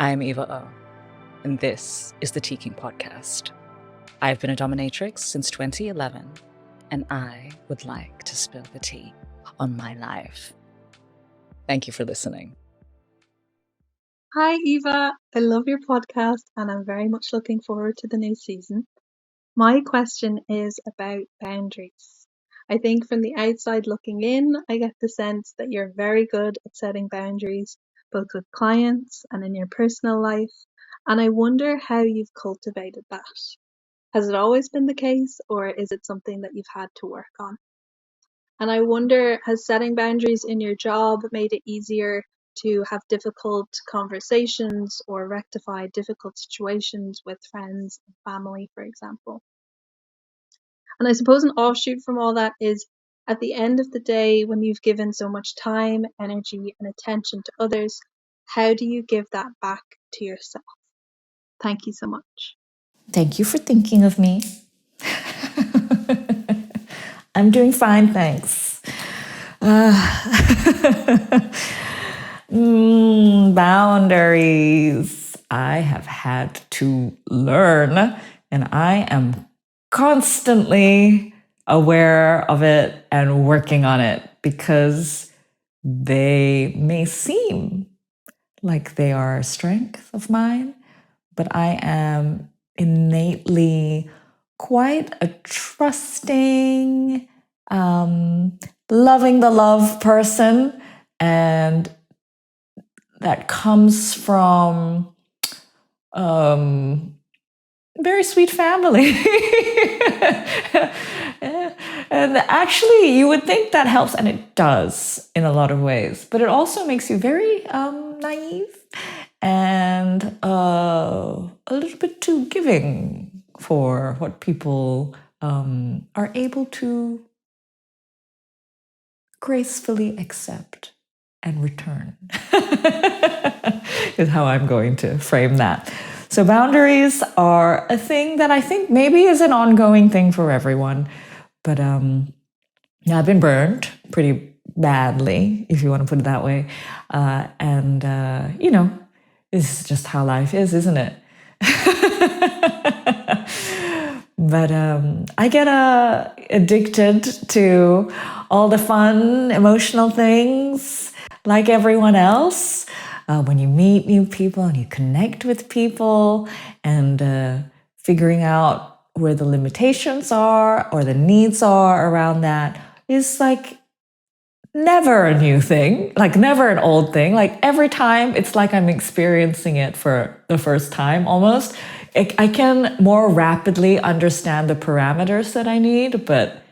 I'm Eva Oh, and this is the Teakink podcast. I've been a dominatrix since 2011, and I would like to spill the tea on my life. Thank you for listening. Hi, Eva. I love your podcast, and I'm very much looking forward to the new season. My question is about boundaries. I think from the outside looking in, I get the sense that you're very good at setting boundaries, both with clients and in your personal life. And I wonder how you've cultivated that. Has it always been the case, or is it something that you've had to work on? And I wonder, has setting boundaries in your job made it easier to have difficult conversations or rectify difficult situations with friends and family, for example? And I suppose an offshoot from all that is, at the end of the day, when you've given so much time, energy, and attention to others, how do you give that back to yourself? Thank you so much. Thank you for thinking of me. I'm doing fine, thanks. Boundaries. I have had to learn, and I am constantly aware of it and working on it because they may seem like they are a strength of mine, but I am innately quite a trusting, loving the love person, and that comes from very sweet family. And actually, you would think that helps, and it does in a lot of ways, but it also makes you very naive and a little bit too giving for what people are able to gracefully accept and return, is how I'm going to frame that. So boundaries are a thing that I think maybe is an ongoing thing for everyone. But I've been burned pretty badly, if you want to put it that way. This is just how life is, isn't it? But I get addicted to all the fun, emotional things like everyone else. When you meet new people and you connect with people and figuring out where the limitations are or the needs are around that is like never a new thing, like never an old thing. Like every time it's like I'm experiencing it for the first time almost. I can more rapidly understand the parameters that I need, but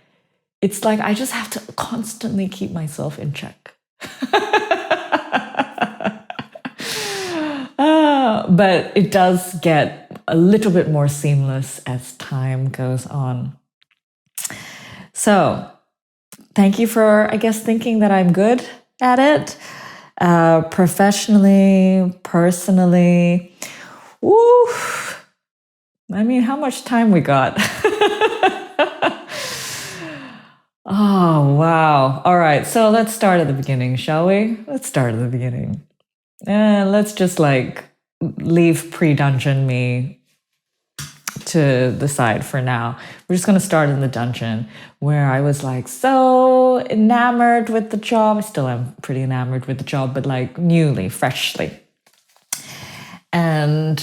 it's like I just have to constantly keep myself in check. But it does get a little bit more seamless as time goes on. So thank you for, I guess, thinking that I'm good at it. Professionally, personally. Woo! I mean, how much time we got? Oh, wow. All right. So let's start at the beginning, shall we? Let's start at the beginning. Let's just leave pre-dungeon me to the side for now. We're just going to start in the dungeon where I was like so enamored with the job. I still am pretty enamored with the job, but like newly, freshly. And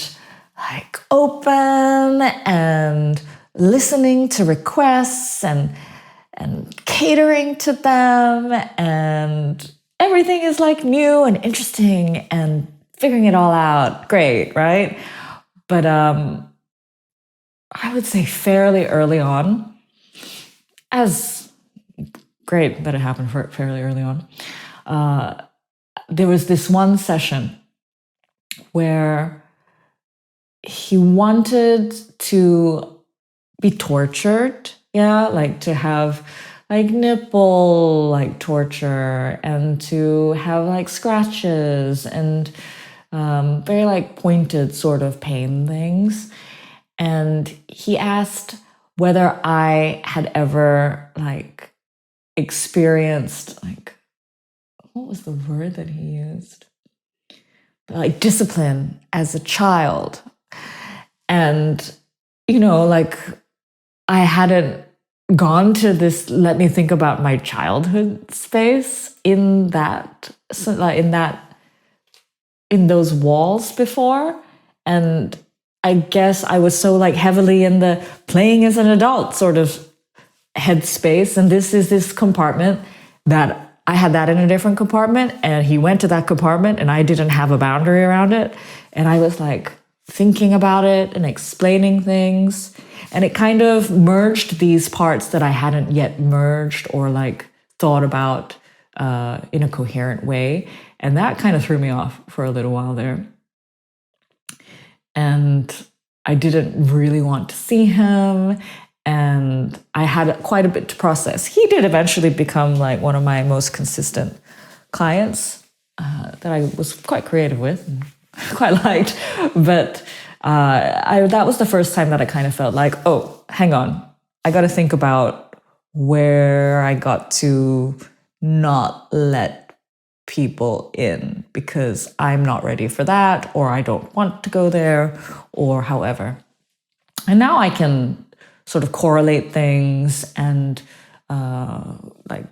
like open and listening to requests and catering to them, and everything is like new and interesting and figuring it all out. Great, right? But I would say fairly early on, as great that it happened fairly early on, there was this one session where he wanted to be tortured, like to have like nipple like torture and to have like scratches and very like pointed sort of pain things. And he asked whether I had ever like experienced like, what was the word that he used? like discipline as a child. And, you know, like I hadn't gone to this, let me think about my childhood space in that, so like in those walls before. And I guess I was so like heavily in the playing as an adult sort of headspace. And this is this compartment that I had that in a different compartment, and he went to that compartment and I didn't have a boundary around it. And I was like thinking about it and explaining things. And it kind of merged these parts that I hadn't yet merged or like thought about in a coherent way. And that kind of threw me off for a little while there. And I didn't really want to see him. And I had quite a bit to process. He did eventually become like one of my most consistent clients that I was quite creative with and quite liked. But that was the first time that I kind of felt like, oh, hang on. I got to think about where I got to not let people in because I'm not ready for that, or I don't want to go there, or however. And now I can sort of correlate things and like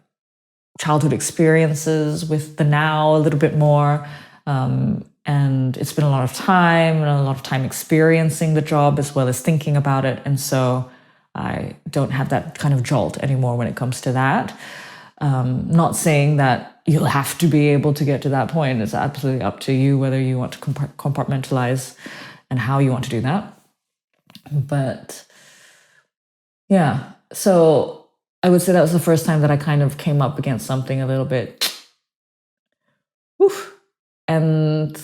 childhood experiences with the now a little bit more. And it's been a lot of time and a lot of time experiencing the job as well as thinking about it. And so I don't have that kind of jolt anymore when it comes to that. Not saying that you'll have to be able to get to that point. It's absolutely up to you whether you want to compartmentalize and how you want to do that. But yeah, so I would say that was the first time that I kind of came up against something a little bit. Woof. And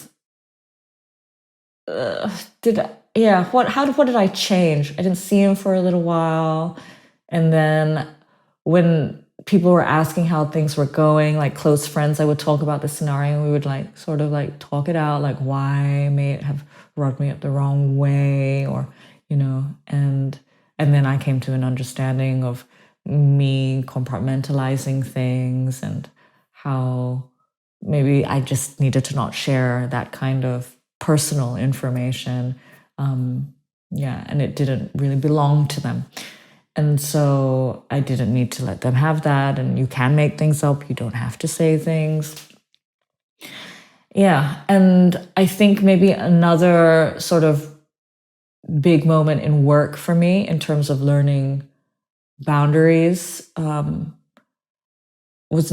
what did I change? I didn't see him for a little while. And then when people were asking how things were going, like close friends, I would talk about the scenario and we would like sort of like talk it out, like why may it have rubbed me up the wrong way, or, you know, and then I came to an understanding of me compartmentalizing things and how maybe I just needed to not share that kind of personal information. And it didn't really belong to them. And so I didn't need to let them have that. And you can make things up. You don't have to say things. Yeah. And I think maybe another sort of big moment in work for me in terms of learning boundaries was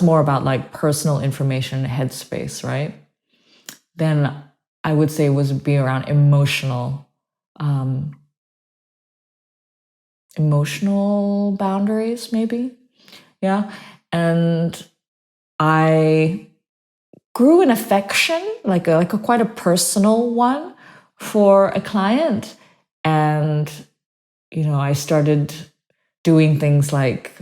more about like personal information headspace, right? Then I would say it was be around emotional boundaries, maybe. Yeah. And I grew an affection, like a quite a personal one for a client. And, you know, I started doing things like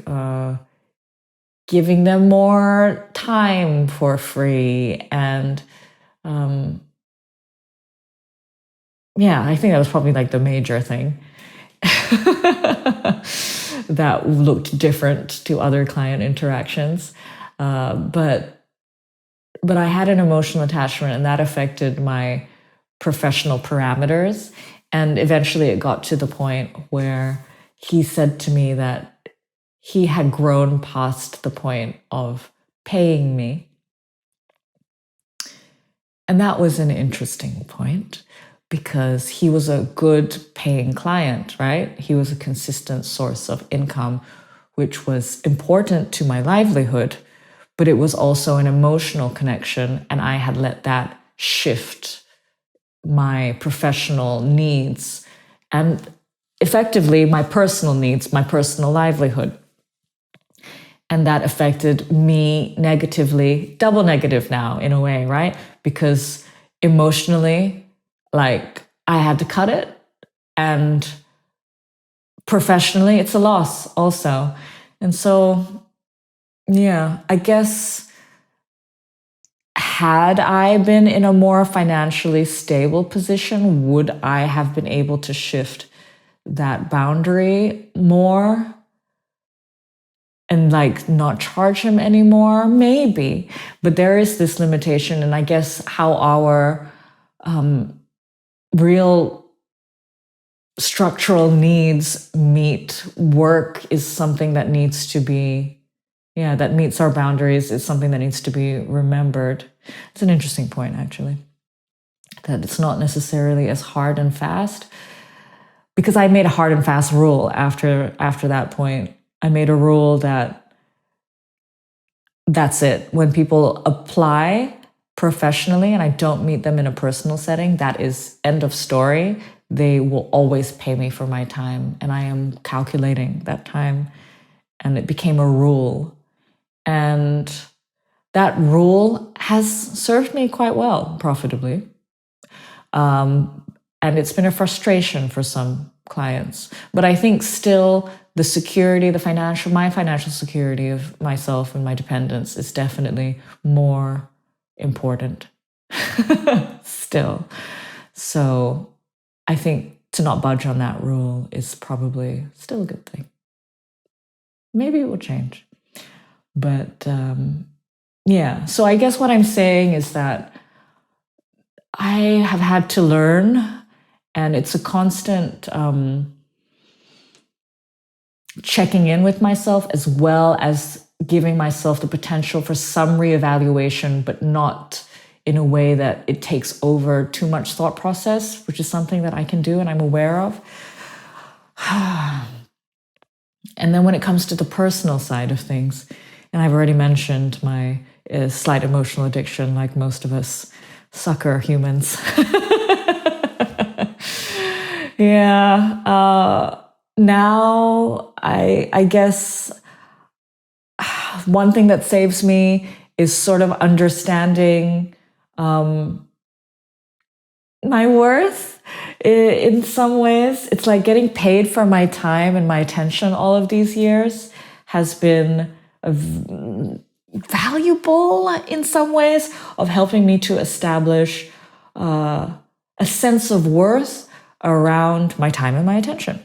giving them more time for free. And I think that was probably like the major thing that looked different to other client interactions. But I had an emotional attachment, and that affected my professional parameters. And eventually it got to the point where he said to me that he had grown past the point of paying me. And that was an interesting point because he was a good paying client, right? He was a consistent source of income, which was important to my livelihood, but it was also an emotional connection. And I had let that shift my professional needs and effectively my personal needs, my personal livelihood. And that affected me negatively, double negative now in a way, right? Because emotionally, like I had to cut it, and professionally, it's a loss also. And so, yeah, I guess had I been in a more financially stable position, would I have been able to shift that boundary more? and like not charge him anymore? Maybe. But there is this limitation, and I guess how our real structural needs meet work is something that needs to be, that meets our boundaries, is something that needs to be remembered. It's an interesting point, actually, that it's not necessarily as hard and fast, because I made a hard and fast rule after that point. I made a rule that that's it. When people apply professionally and I don't meet them in a personal setting, that is end of story. They will always pay me for my time, and I am calculating that time. And it became a rule. And that rule has served me quite well, profitably. And it's been a frustration for some clients. But I think still the security, my financial security of myself and my dependents is definitely more important still. So I think to not budge on that rule is probably still a good thing. Maybe it will change. But so I guess what I'm saying is that I have had to learn, and it's a constant checking in with myself, as well as giving myself the potential for some reevaluation, but not in a way that it takes over too much thought process, which is something that I can do and I'm aware of. And then when it comes to the personal side of things, and I've already mentioned my slight emotional addiction, like most of us sucker humans. Now I guess one thing that saves me is sort of understanding my worth. In some ways, it's like getting paid for my time and my attention all of these years has been valuable in some ways, of helping me to establish a sense of worth around my time and my attention.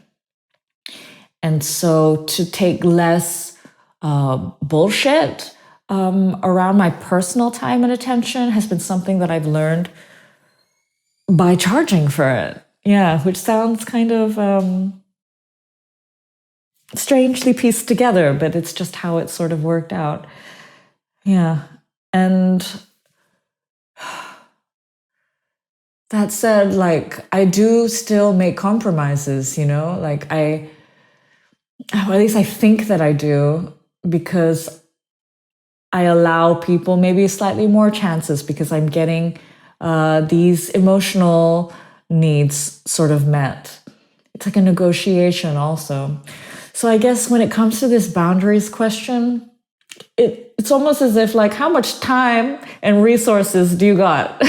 And so to take less bullshit around my personal time and attention has been something that I've learned by charging for it. Yeah, which sounds kind of strangely pieced together, but it's just how it sort of worked out. Yeah. And that said, like, I do still make compromises, like or at least I think that I do, because I allow people maybe slightly more chances because I'm getting these emotional needs sort of met. It's like a negotiation also. So I guess when it comes to this boundaries question, it's almost as if, like, how much time and resources do you got?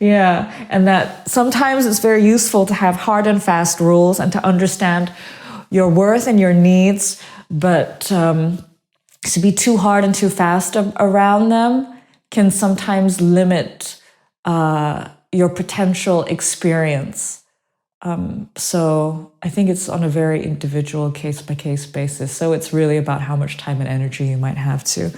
Yeah, and that sometimes it's very useful to have hard and fast rules and to understand your worth and your needs, but to be too hard and too fast around them can sometimes limit your potential experience. So I think it's on a very individual case-by-case basis. So it's really about how much time and energy you might have to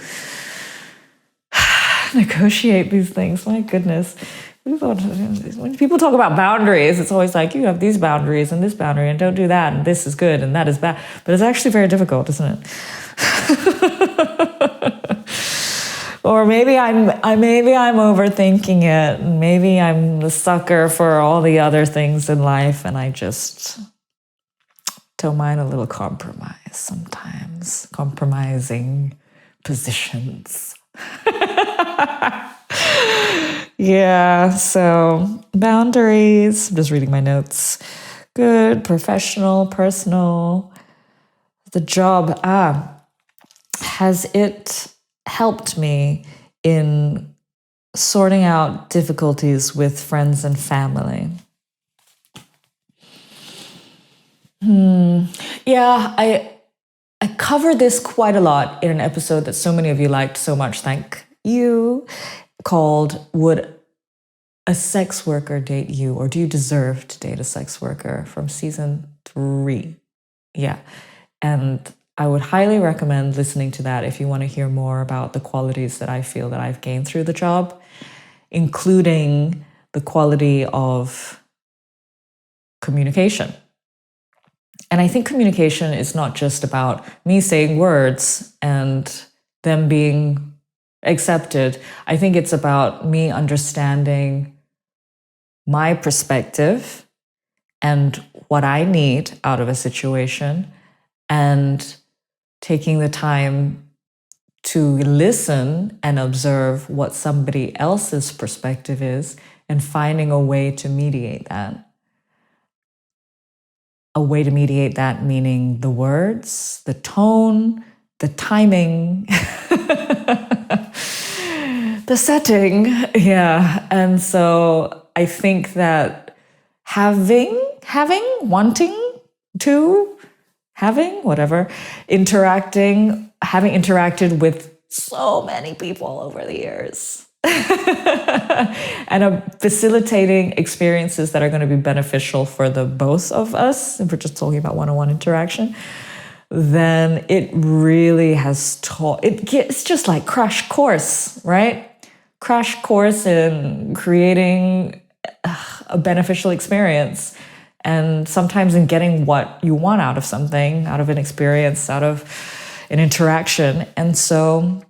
negotiate these things. My goodness. When people talk about boundaries, it's always like, you have these boundaries and this boundary, and don't do that, and this is good and that is bad. But it's actually very difficult, isn't it? Or maybe I'm overthinking it, and maybe I'm the sucker for all the other things in life, and I just don't mind a little compromise sometimes, compromising positions. Yeah, so boundaries. I'm just reading my notes. Good, professional, personal. The job. Has it helped me in sorting out difficulties with friends and family? Yeah, I covered this quite a lot in an episode that so many of you liked so much, thank you, called Would a Sex Worker Date You? Or Do You Deserve to Date a Sex Worker? From season 3. Yeah. And I would highly recommend listening to that if you want to hear more about the qualities that I feel that I've gained through the job, including the quality of communication. And I think communication is not just about me saying words and them being accepted. I think it's about me understanding my perspective and what I need out of a situation, and taking the time to listen and observe what somebody else's perspective is and finding a way to mediate that. A way to mediate that meaning the words, the tone, the timing, the setting. Yeah. And so I think that having interacted with so many people over the years and facilitating experiences that are going to be beneficial for the both of us, if we're just talking about one-on-one interaction, then it really has taught, it's just like crash course, right? Crash course in creating a beneficial experience, and sometimes in getting what you want out of something, out of an experience, out of an interaction. And so,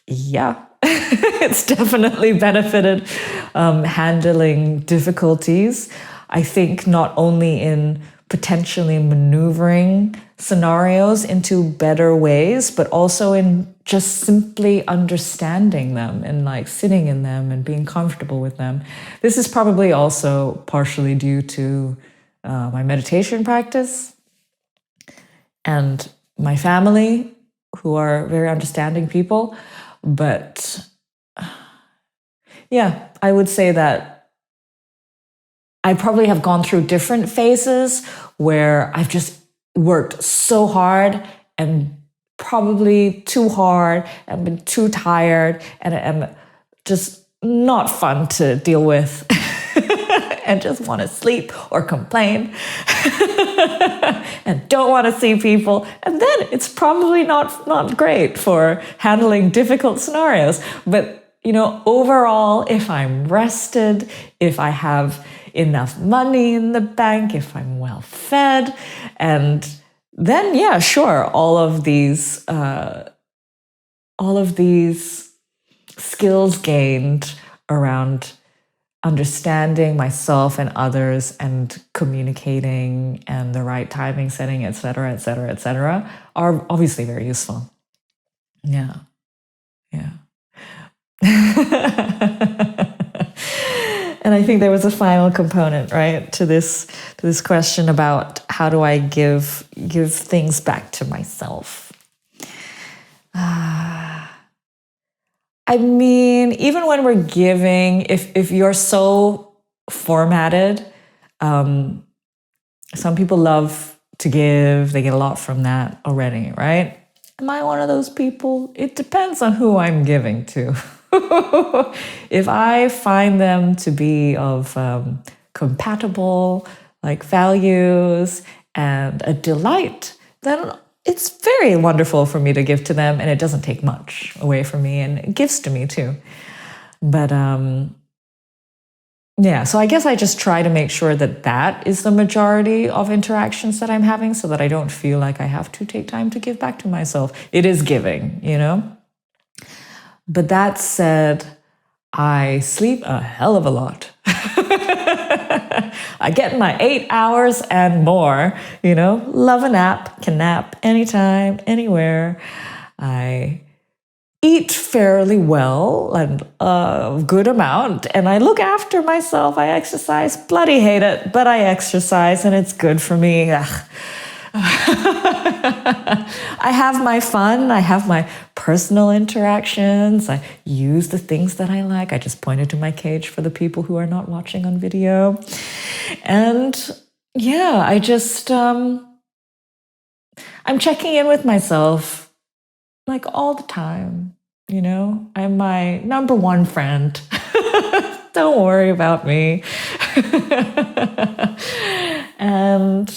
yeah, it's definitely benefited handling difficulties. I think not only in potentially maneuvering scenarios into better ways, but also in just simply understanding them and like sitting in them and being comfortable with them. This is probably also partially due to my meditation practice and my family, who are very understanding people. But yeah, I would say that I probably have gone through different phases where I've just worked so hard and probably too hard and been too tired and am just not fun to deal with and just want to sleep or complain and don't want to see people. And then it's probably not great for handling difficult scenarios. But, you know, overall, if I'm rested, if I have enough money in the bank, if I'm well fed, and then, yeah, sure, all of these skills gained around understanding myself and others and communicating and the right timing setting, et cetera, are obviously very useful. Yeah. And I think there was a final component, right, to this question about how do I give things back to myself. I mean, even when we're giving, if you're so formatted, some people love to give, they get a lot from that already, right? Am I one of those people? It depends on who I'm giving to. If I find them to be of compatible like values and a delight, then it's very wonderful for me to give to them, and it doesn't take much away from me, and it gives to me too. But yeah, so I guess I just try to make sure that is the majority of interactions that I'm having, so that I don't feel like I have to take time to give back to myself. It is giving, you know? But that said, I sleep a hell of a lot. I get my 8 hours and more, you know, love a nap, can nap anytime, anywhere. I eat fairly well and a good amount, and I look after myself. I exercise, bloody hate it, but I exercise and it's good for me. I have my fun. I have my personal interactions. I use the things that I like. I just pointed to my cage for the people who are not watching on video. And yeah, I just, I'm checking in with myself like all the time. You know, I'm my number one friend. Don't worry about me. And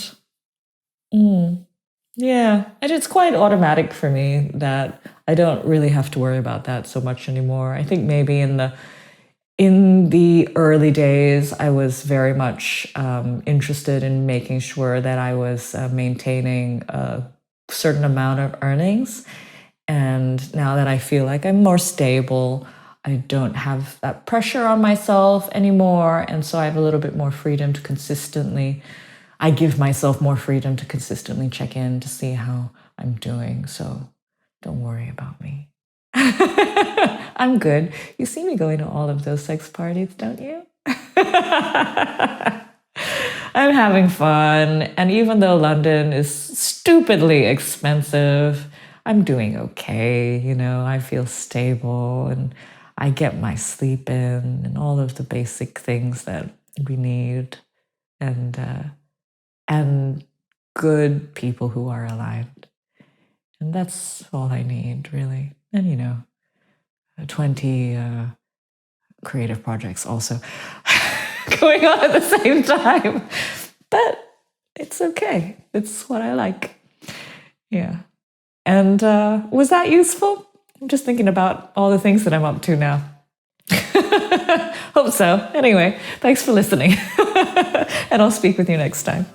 Yeah, and it's quite automatic for me that I don't really have to worry about that so much anymore. I think maybe in the early days, I was very much interested in making sure that I was maintaining a certain amount of earnings. And now that I feel like I'm more stable, I don't have that pressure on myself anymore. And so I have a little bit more freedom to I give myself more freedom to consistently check in to see how I'm doing. So don't worry about me. I'm good. You see me going to all of those sex parties, don't you? I'm having fun. And even though London is stupidly expensive, I'm doing okay. I feel stable and I get my sleep in and all of the basic things that we need. And good people who are aligned. And that's all I need, really. And 20 creative projects also going on at the same time. But it's okay. It's what I like. Yeah. And was that useful? I'm just thinking about all the things that I'm up to now. Hope so. Anyway, thanks for listening. And I'll speak with you next time.